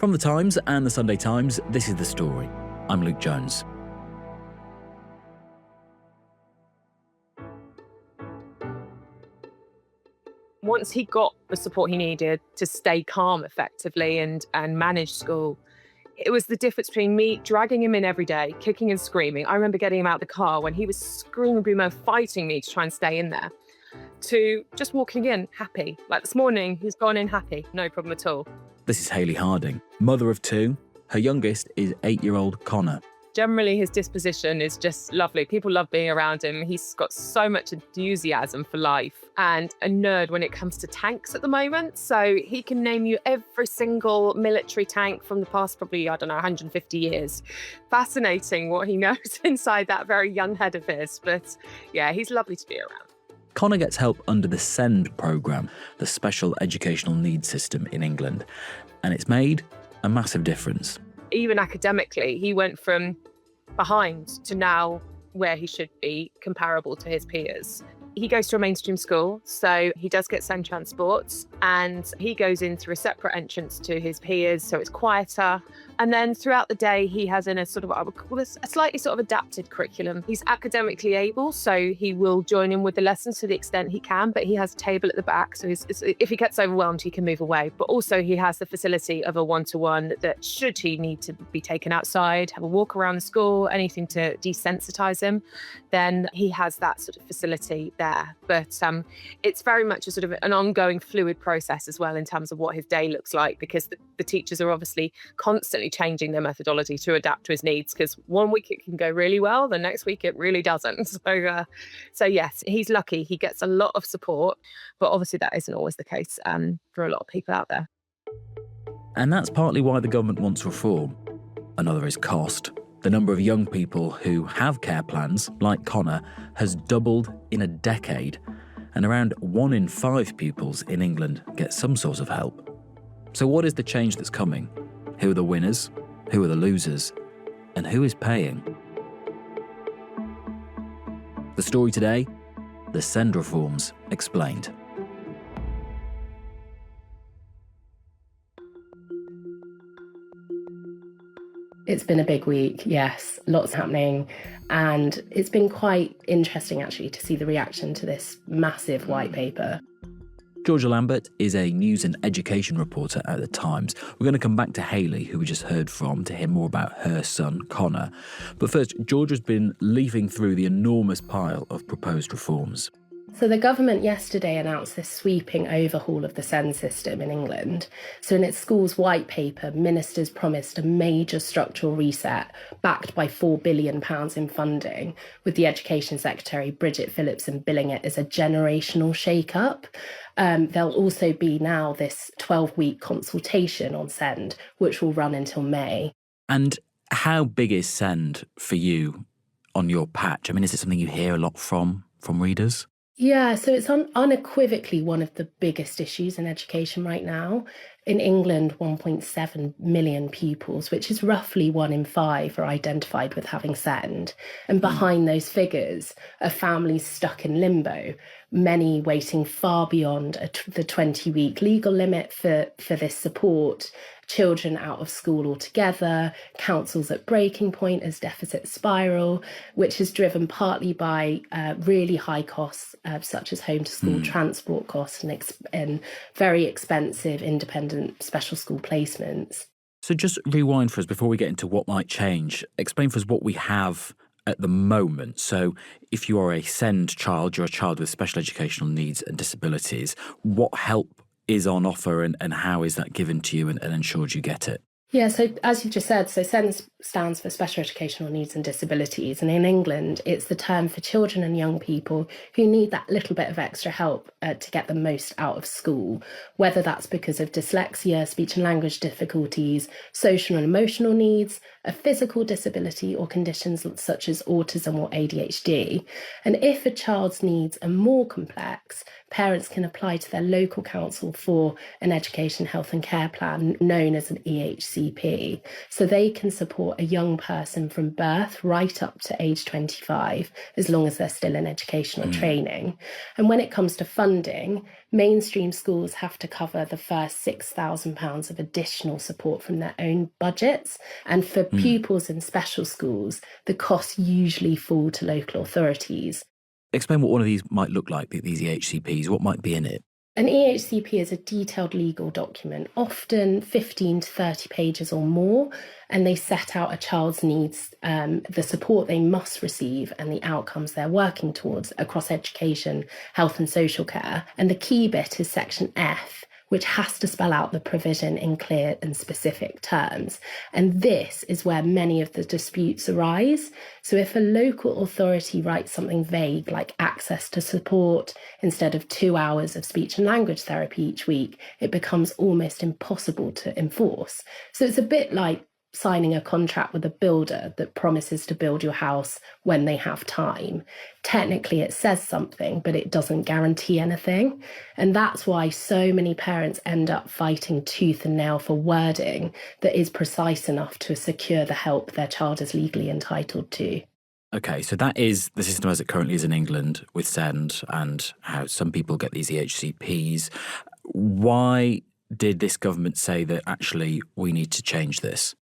From The Times and The Sunday Times, this is The Story. I'm Luke Jones. Once he got the support he needed to stay calm effectively and manage school, it was the difference between me dragging him in every day, kicking and screaming. I remember getting him out of the car when he was screaming, fighting me to try and stay in there, to just walking in happy. Like this morning, he's gone in happy, no problem at all. This is Hayley Harding, mother of two. Her youngest is 8-year-old Connor. Generally, his disposition is just lovely. People love being around him. He's got so much enthusiasm for life and a nerd when it comes to tanks at the moment. So he can name you every single military tank from the past, probably, 150 years. Fascinating what he knows inside that very young head of his. But yeah, he's lovely to be around. Connor gets help under the SEND programme, the Special Educational Needs System in England, and it's made a massive difference. Even academically, he went from behind to now where he should be comparable to his peers. He goes to a mainstream school, so he does get SEND transport, and he goes in through a separate entrance to his peers, so it's quieter. And then throughout the day, he has in a sort of what I would call a slightly sort of adapted curriculum. He's academically able, so he will join in with the lessons to the extent he can, but he has a table at the back, so if he gets overwhelmed, he can move away. But also he has the facility of a one-to-one that should he need to be taken outside, have a walk around the school, anything to desensitize him, then he has that sort of facility there. But it's very much a sort of an ongoing fluid process as well in terms of what his day looks like, because the teachers are obviously constantly changing their methodology to adapt to his needs, because one week it can go really well, the next week it really doesn't. So yes, he's lucky. He gets a lot of support, but obviously that isn't always the case for a lot of people out there. And that's partly why the government wants reform. Another is cost. The number of young people who have care plans, like Connor, has doubled in a decade, and around 1 in 5 pupils in England get some sort of help. So what is the change that's coming? Who are the winners? Who are the losers? And who is paying? The Story today, the SEND reforms explained. It's been a big week, yes, lots happening. And it's been quite interesting, actually, to see the reaction to this massive white paper. Georgia Lambert is a news and education reporter at The Times. We're going to come back to Hayley, who we just heard from, to hear more about her son, Connor. But first, Georgia's been leafing through the enormous pile of proposed reforms. So the government yesterday announced this sweeping overhaul of the SEND system in England. So in its school's white paper, ministers promised a major structural reset backed by £4 billion in funding, with the Education Secretary, Bridget Phillipson, billing it as a generational shake-up. There'll also be now this 12-week consultation on SEND, which will run until May. And how big is SEND for you on your patch? I mean, is it something you hear a lot from readers? Yeah, so it's unequivocally one of the biggest issues in education right now. In England, 1.7 million pupils, which is roughly 1 in 5, are identified with having SEND. And behind those figures are families stuck in limbo, many waiting far beyond the 20-week legal limit for this support, children out of school altogether, councils at breaking point as deficits spiral, which is driven partly by really high costs, such as home-to-school transport costs and very expensive independent special school placements. So just rewind for us before we get into what might change. Explain for us what we have at the moment. So if you are a SEND child, you're a child with special educational needs and disabilities, what help is on offer and how is that given to you and ensured you get it? Yeah, so as you've just said, so SEND stands for Special Educational Needs and Disabilities. And in England, it's the term for children and young people who need that little bit of extra help to get the most out of school, whether that's because of dyslexia, speech and language difficulties, social and emotional needs, a physical disability, or conditions such as autism or ADHD. And if a child's needs are more complex, parents can apply to their local council for an education, health and care plan known as an EHCP. So they can support a young person from birth right up to age 25, as long as they're still in educational training. And when it comes to funding, mainstream schools have to cover the first £6,000 of additional support from their own budgets. And for pupils in special schools, the costs usually fall to local authorities. Explain what one of these might look like, these EHCPs. What might be in it? An EHCP is a detailed legal document, often 15 to 30 pages or more, and they set out a child's needs, the support they must receive and the outcomes they're working towards across education, health and social care. And the key bit is section F, which has to spell out the provision in clear and specific terms. And this is where many of the disputes arise. So if a local authority writes something vague like access to support instead of 2 hours of speech and language therapy each week, it becomes almost impossible to enforce. So it's a bit like signing a contract with a builder that promises to build your house when they have time. Technically, it says something, but it doesn't guarantee anything. And that's why so many parents end up fighting tooth and nail for wording that is precise enough to secure the help their child is legally entitled to. Okay, so that is the system as it currently is in England with SEND and how some people get these EHCPs. Why did this government say that actually we need to change this?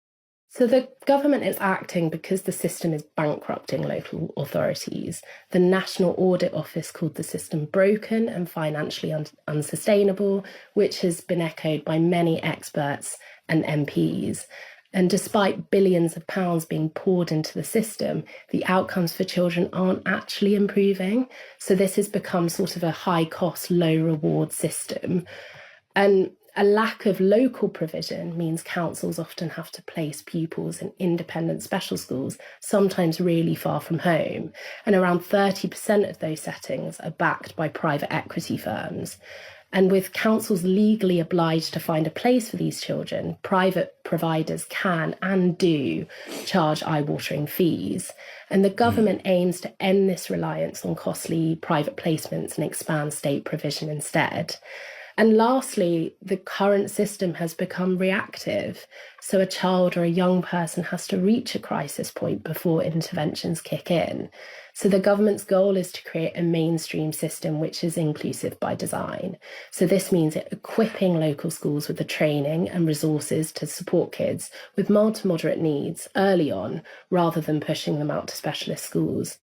So the government is acting because the system is bankrupting local authorities. The National Audit Office called the system broken and financially unsustainable, which has been echoed by many experts and MPs. And despite billions of pounds being poured into the system, the outcomes for children aren't actually improving. So this has become sort of a high-cost, low-reward system. And a lack of local provision means councils often have to place pupils in independent special schools, sometimes really far from home. And around 30% of those settings are backed by private equity firms. And with councils legally obliged to find a place for these children, private providers can and do charge eye-watering fees. And the government aims to end this reliance on costly private placements and expand state provision instead. And lastly, the current system has become reactive. So a child or a young person has to reach a crisis point before interventions kick in. So the government's goal is to create a mainstream system which is inclusive by design. So this means equipping local schools with the training and resources to support kids with mild to moderate needs early on, rather than pushing them out to specialist schools.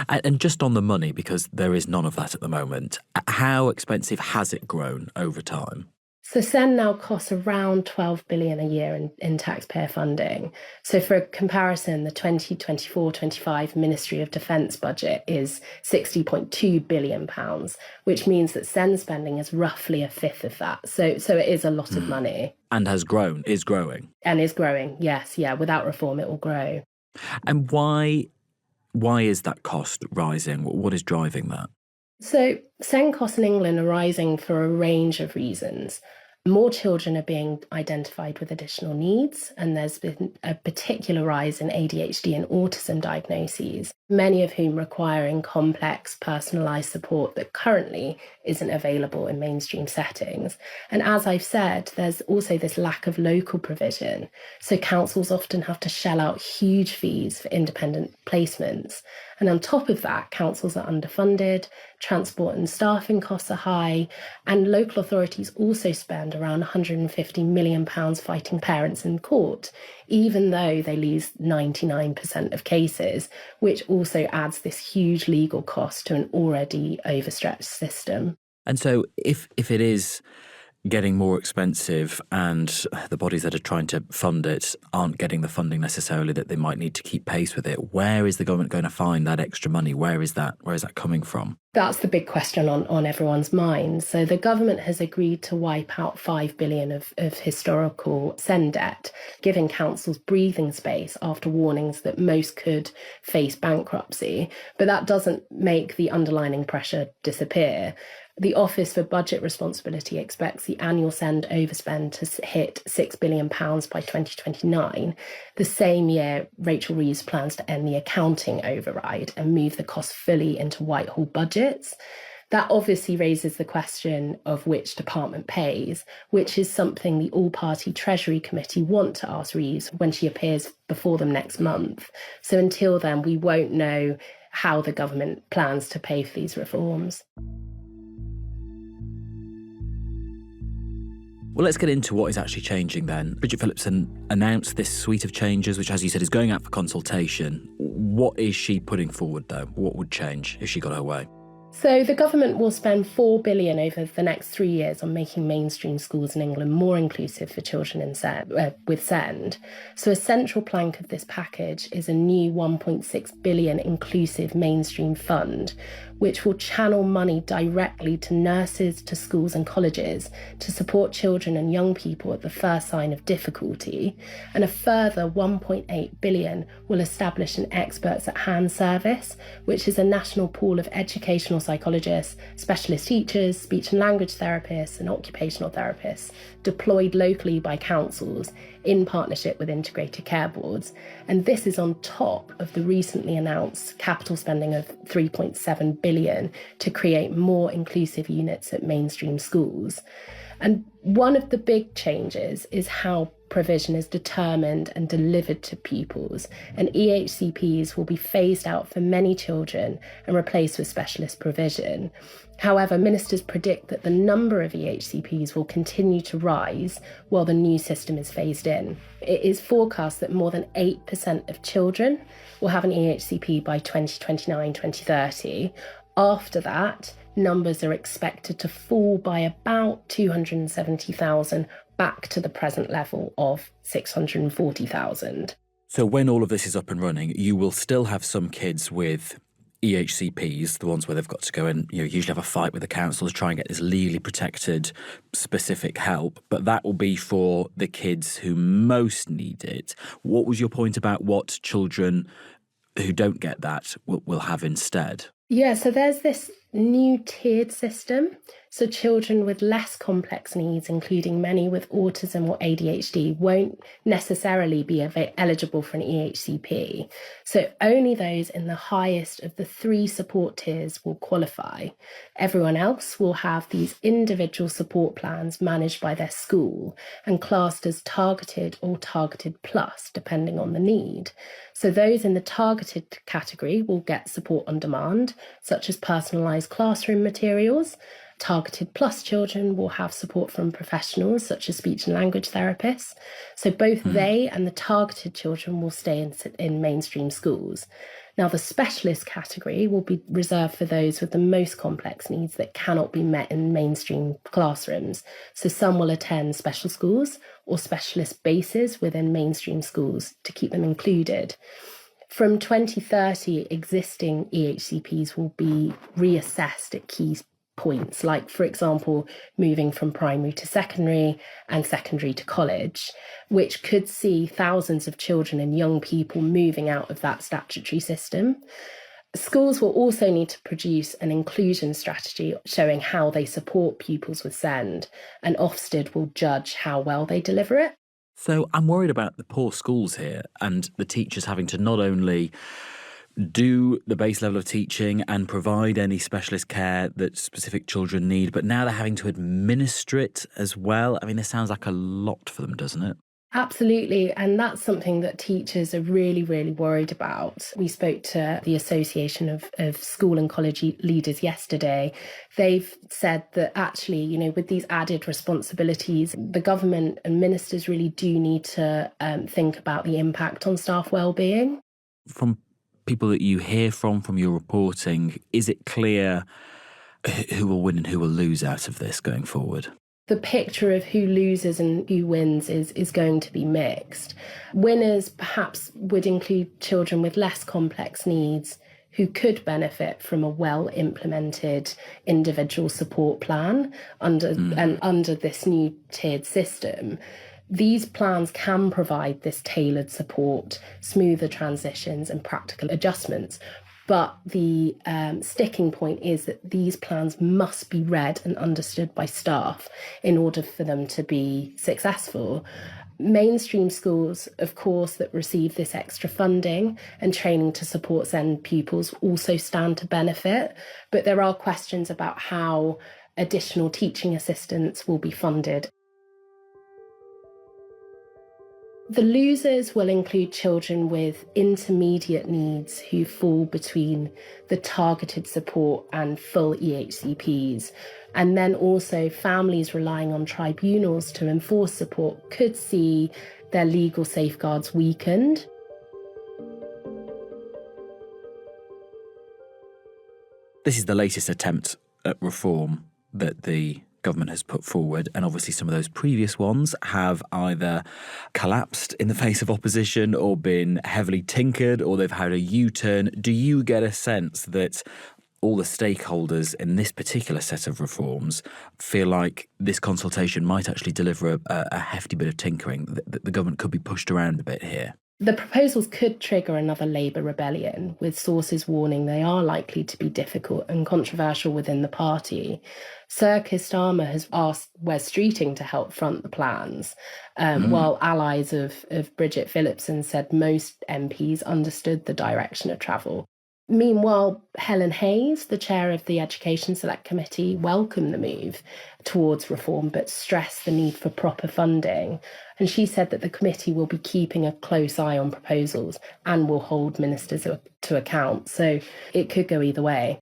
And just on the money, because there is none of that at the moment, how expensive has it grown over time? So SEND now costs around £12 billion a year in taxpayer funding. So for comparison, the 2024-25 Ministry of Defence budget is £60.2 billion, which means that SEND spending is roughly a fifth of that. So it is a lot of money. And has grown, is growing. And is growing, yes, yeah. Without reform, it will grow. And why is that cost rising? What is driving that? So SEND costs in England are rising for a range of reasons. More children are being identified with additional needs, and there's been a particular rise in ADHD and autism diagnoses, many of whom requiring complex, personalised support that currently isn't available in mainstream settings. And as I've said, there's also this lack of local provision. So councils often have to shell out huge fees for independent placements. And on top of that, councils are underfunded, transport and staffing costs are high, and local authorities also spend around £150 million fighting parents in court, even though they lose 99% of cases, which also adds this huge legal cost to an already overstretched system. And so if it is getting more expensive and the bodies that are trying to fund it aren't getting the funding necessarily that they might need to keep pace with it, where is the government going to find that extra money? Where is that coming from? That's the big question on everyone's mind. So the government has agreed to wipe out £5 billion of historical SEND debt, giving councils breathing space after warnings that most could face bankruptcy. But that doesn't make the underlying pressure disappear. The Office for Budget Responsibility expects the annual SEND overspend to hit £6 billion by 2029. The same year, Rachel Reeves plans to end the accounting override and move the cost fully into Whitehall budgets. That obviously raises the question of which department pays, which is something the all-party Treasury Committee want to ask Reeves when she appears before them next month. So until then, we won't know how the government plans to pay for these reforms. Well, let's get into what is actually changing then. Bridget Phillipson announced this suite of changes, which, as you said, is going out for consultation. What is she putting forward, though? What would change if she got her way? So the government will spend £4 billion over the next 3 years on making mainstream schools in England more inclusive for children with SEND. So a central plank of this package is a new £1.6 billion inclusive mainstream fund, which will channel money directly to nurses, to schools and colleges to support children and young people at the first sign of difficulty. And a further £1.8 billion will establish an experts at hand service, which is a national pool of educational psychologists, specialist teachers, speech and language therapists and occupational therapists deployed locally by councils in partnership with integrated care boards. And this is on top of the recently announced capital spending of £3.7 billion to create more inclusive units at mainstream schools. And one of the big changes is how provision is determined and delivered to pupils, and EHCPs will be phased out for many children and replaced with specialist provision. However, ministers predict that the number of EHCPs will continue to rise while the new system is phased in. It is forecast that more than 8% of children will have an EHCP by 2029-2030. After that, numbers are expected to fall by about 270,000 back to the present level of 640,000. So when all of this is up and running, you will still have some kids with EHCPs, the ones where they've got to go and usually have a fight with the council to try and get this legally protected specific help, but that will be for the kids who most need it. What was your point about what children who don't get that will have instead? Yeah, so there's this new tiered system. So children with less complex needs, including many with autism or ADHD, won't necessarily be eligible for an EHCP. So only those in the highest of the 3 support tiers will qualify. Everyone else will have these individual support plans managed by their school and classed as targeted or targeted plus, depending on the need. So those in the targeted category will get support on demand, such as personalised classroom materials. Targeted plus children will have support from professionals such as speech and language therapists. So both they and the targeted children will stay in mainstream schools. Now, the specialist category will be reserved for those with the most complex needs that cannot be met in mainstream classrooms. So some will attend special schools or specialist bases within mainstream schools to keep them included. From 2030, existing EHCPs will be reassessed at key points, like, for example, moving from primary to secondary and secondary to college, which could see thousands of children and young people moving out of that statutory system. Schools will also need to produce an inclusion strategy showing how they support pupils with SEND, and Ofsted will judge how well they deliver it. So I'm worried about the poor schools here and the teachers having to not only do the base level of teaching and provide any specialist care that specific children need, but now they're having to administer it as well. I mean, this sounds like a lot for them, doesn't it? Absolutely. And that's something that teachers are really, really worried about. We spoke to the Association of School and College Leaders yesterday. They've said that actually, with these added responsibilities, the government and ministers really do need to think about the impact on staff wellbeing. From people that you hear from your reporting, is it clear who will win and who will lose out of this going forward? The picture of who loses and who wins is going to be mixed. Winners perhaps would include children with less complex needs who could benefit from a well-implemented individual support plan under this new tiered system. These plans can provide this tailored support, smoother transitions and practical adjustments. But the sticking point is that these plans must be read and understood by staff in order for them to be successful. Mainstream schools, of course, that receive this extra funding and training to support SEND pupils also stand to benefit, but there are questions about how additional teaching assistants will be funded. The losers will include children with intermediate needs who fall between the targeted support and full EHCPs. And then also families relying on tribunals to enforce support could see their legal safeguards weakened. This is the latest attempt at reform that the government has put forward, and obviously some of those previous ones have either collapsed in the face of opposition or been heavily tinkered, or they've had a U-turn. Do you get a sense that all the stakeholders in this particular set of reforms feel like this consultation might actually deliver a hefty bit of tinkering, that the government could be pushed around a bit here? The proposals could trigger another Labour rebellion, with sources warning they are likely to be difficult and controversial within the party. Sir Keir Starmer has asked Wes Streeting to help front the plans, while allies of Bridget Phillipson said most MPs understood the direction of travel. Meanwhile, Helen Hayes, the chair of the Education Select Committee, welcomed the move towards reform but stressed the need for proper funding. And she said that the committee will be keeping a close eye on proposals and will hold ministers to account. So it could go either way.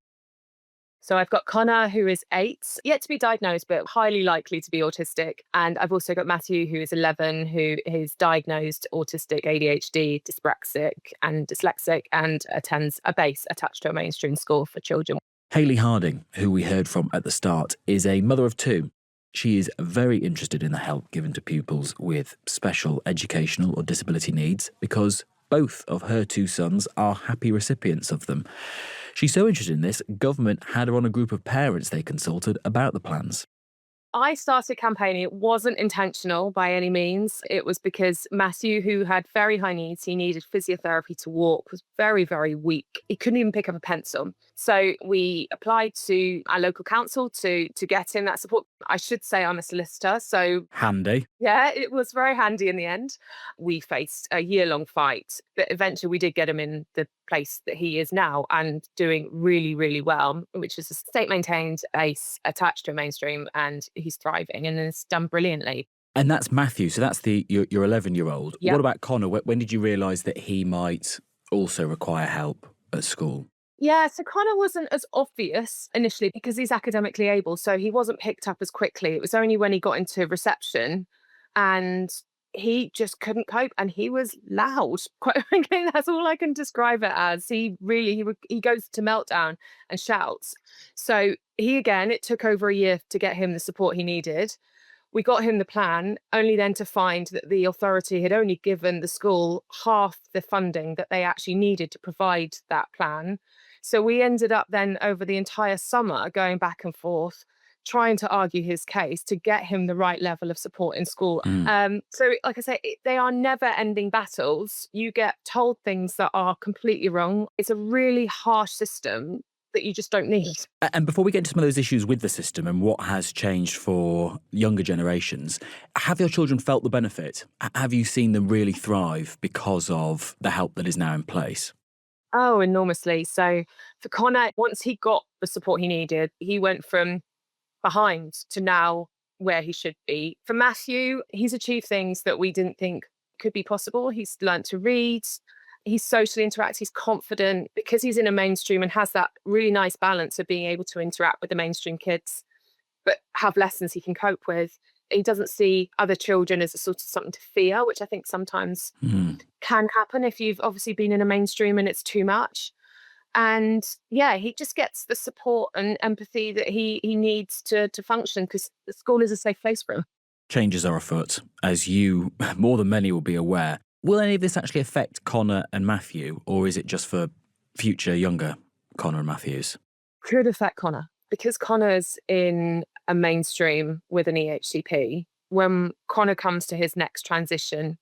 So I've got Connor, who is 8, yet to be diagnosed, but highly likely to be autistic. And I've also got Matthew, who is 11, who is diagnosed autistic, ADHD, dyslexic, and attends a base attached to a mainstream school for children. Hayley Harding, who we heard from at the start, is a mother of 2. She is very interested in the help given to pupils with special educational or disability needs because both of her 2 sons are happy recipients of them. She's so interested in this, government had her on a group of parents they consulted about the plans. I started campaigning. It wasn't intentional by any means. It was because Matthew, who had very high needs, he needed physiotherapy to walk, was very, very weak. He couldn't even pick up a pencil. So we applied to our local council to get him that support. I should say I'm a solicitor, so Handy. yeah, it was very handy in the end. We faced a year-long fight, but eventually we did get him in the place that he is now and doing really, really well, which is a state-maintained base attached to a mainstream, and he's thriving and has done brilliantly. And that's Matthew, so that's your 11-year-old. Yep. What about Connor? When did you realise that he might also require help at school? Yeah, so Connor wasn't as obvious initially because he's academically able, so he wasn't picked up as quickly. It was only when he got into reception and he just couldn't cope, and he was loud. Quite frankly, that's all I can describe it as. He goes to meltdown and shouts. So it took over a year to get him the support he needed. We got him the plan, only then to find that the authority had only given the school half the funding that they actually needed to provide that plan. So we ended up then over the entire summer going back and forth, trying to argue his case to get him the right level of support in school. So like I say, they are never ending battles. You get told things that are completely wrong. It's a really harsh system that you just don't need. And before we get into some of those issues with the system and what has changed for younger generations, have your children felt the benefit? Have you seen them really thrive because of the help that is now in place? Oh, enormously. So for Connor, once he got the support he needed, he went from behind to now where he should be. For Matthew, he's achieved things that we didn't think could be possible. He's learned to read. He's socially interacts. He's confident because he's in a mainstream and has that really nice balance of being able to interact with the mainstream kids, but have lessons he can cope with. He doesn't see other children as a sort of something to fear, which I think sometimes can happen if you've obviously been in a mainstream and it's too much. And yeah, he just gets the support and empathy that he needs to function, because the school is a safe place for him. Changes are afoot, as you, more than many, will be aware. Will any of this actually affect Connor and Matthew, or is it just for future younger Connor and Matthews? Could affect Connor, because Connor's in a mainstream with an EHCP. When Connor comes to his next transition,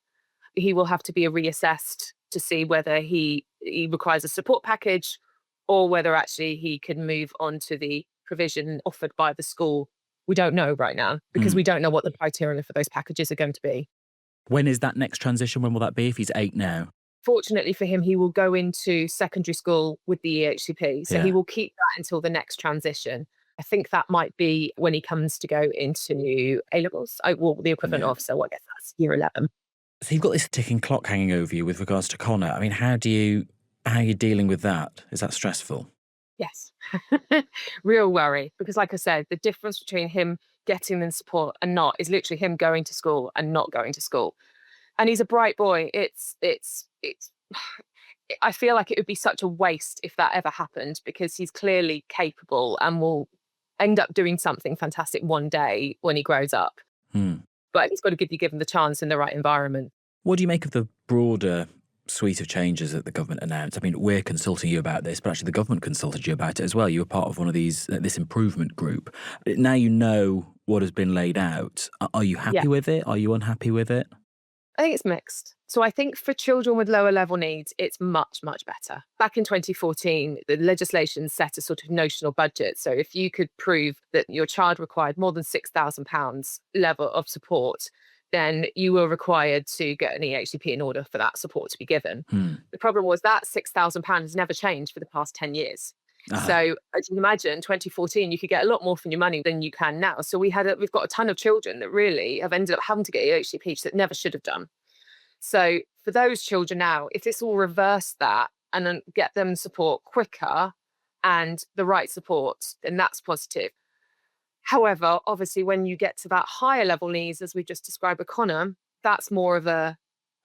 he will have to be reassessed to see whether he requires a support package or whether actually he can move on to the provision offered by the school. We don't know right now because we don't know what the criteria for those packages are going to be. When is that next transition? When will that be if he's 8 now? Fortunately for him, he will go into secondary school with the EHCP. So he will keep that until the next transition. I think that might be when he comes to go into A-levels, the equivalent of, so I guess that's year 11. So you've got this ticking clock hanging over you with regards to Connor. I mean, how are you dealing with that? Is that stressful? Yes. Real worry. Because like I said, the difference between him getting the support and not is literally him going to school and not going to school. And he's a bright boy. It's I feel like it would be such a waste if that ever happened, because he's clearly capable and will end up doing something fantastic one day when he grows up. But he's got to be given the chance in the right environment. What do you make of the broader suite of changes that the government announced? I mean, we're consulting you about this, but actually the government consulted you about it as well. You were part of one of these, this improvement group. Now you know what has been laid out. Are you happy with it? Are you unhappy with it? I think it's mixed. So I think for children with lower level needs, it's much, much better. Back in 2014, the legislation set a sort of notional budget. So if you could prove that your child required more than £6,000 level of support, then you were required to get an EHCP in order for that support to be given. The problem was that £6,000 has never changed for the past 10 years. So as you can imagine, 2014, you could get a lot more for your money than you can now. So we've got a ton of children that really have ended up having to get EHCP that never should have done. So for those children now, if this will reverse that and then get them support quicker and the right support, then that's positive. However, obviously, when you get to that higher level needs, as we just described with Connor, that's more of a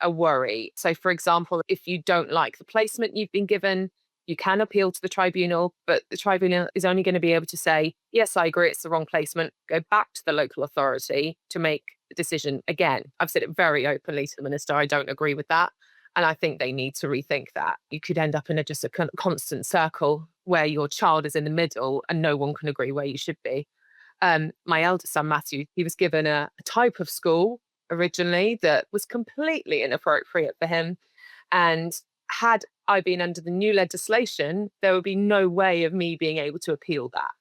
worry. So for example, if you don't like the placement you've been given, you can appeal to the tribunal, but the tribunal is only going to be able to say, yes, I agree, it's the wrong placement. Go back to the local authority to make the decision again. I've said it very openly to the minister. I don't agree with that. And I think they need to rethink that. You could end up in just a constant circle where your child is in the middle and no one can agree where you should be. My eldest son, Matthew, he was given a type of school originally that was completely inappropriate for him. And had I been under the new legislation, there would be no way of me being able to appeal that.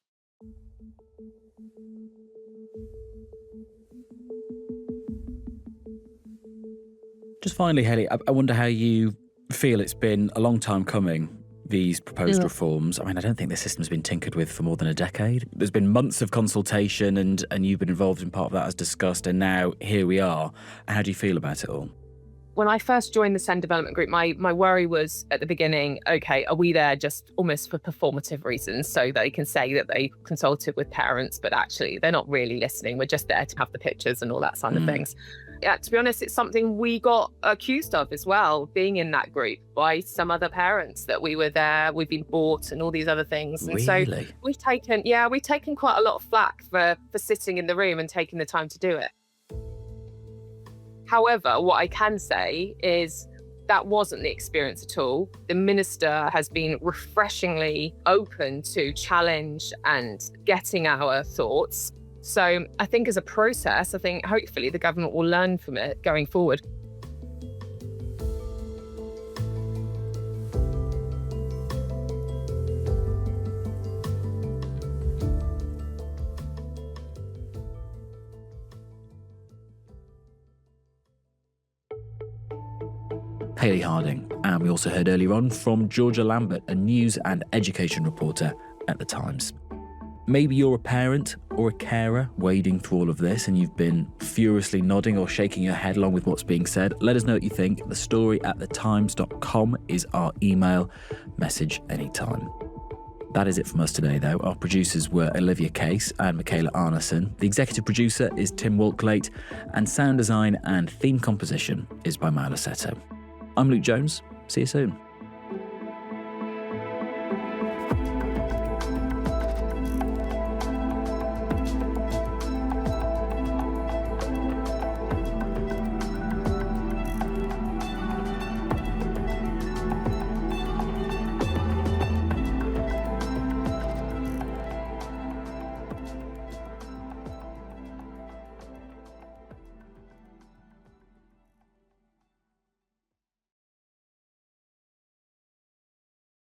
Just finally, Hayley, I wonder how you feel. It's been a long time coming, these proposed reforms. I mean, I don't think the system's been tinkered with for more than a decade. There's been months of consultation and you've been involved in part of that as discussed, and now here we are. How do you feel about it all? When I first joined the SEND development group, my worry was at the beginning, okay, are we there just almost for performative reasons so they can say that they consulted with parents, but actually they're not really listening. We're just there to have the pictures and all that side of things. Yeah, to be honest, it's something we got accused of as well, being in that group by some other parents, that we were there, we've been bought and all these other things. And really? So we've taken quite a lot of flack for sitting in the room and taking the time to do it. However, what I can say is that wasn't the experience at all. The minister has been refreshingly open to challenge and getting our thoughts. So I think as a process, I think hopefully the government will learn from it going forward. Hayley Harding, and we also heard earlier on from Georgia Lambert, a news and education reporter at The Times. Maybe you're a parent or a carer wading through all of this and you've been furiously nodding or shaking your head along with what's being said. Let us know what you think. thestory@thetimes.com is our email. Message anytime. That is it from us today, though. Our producers were Olivia Case and Micaela Arneson. The executive producer is Tim Walklate, and sound design and theme composition is by Micaela Seto. I'm Luke Jones. See you soon.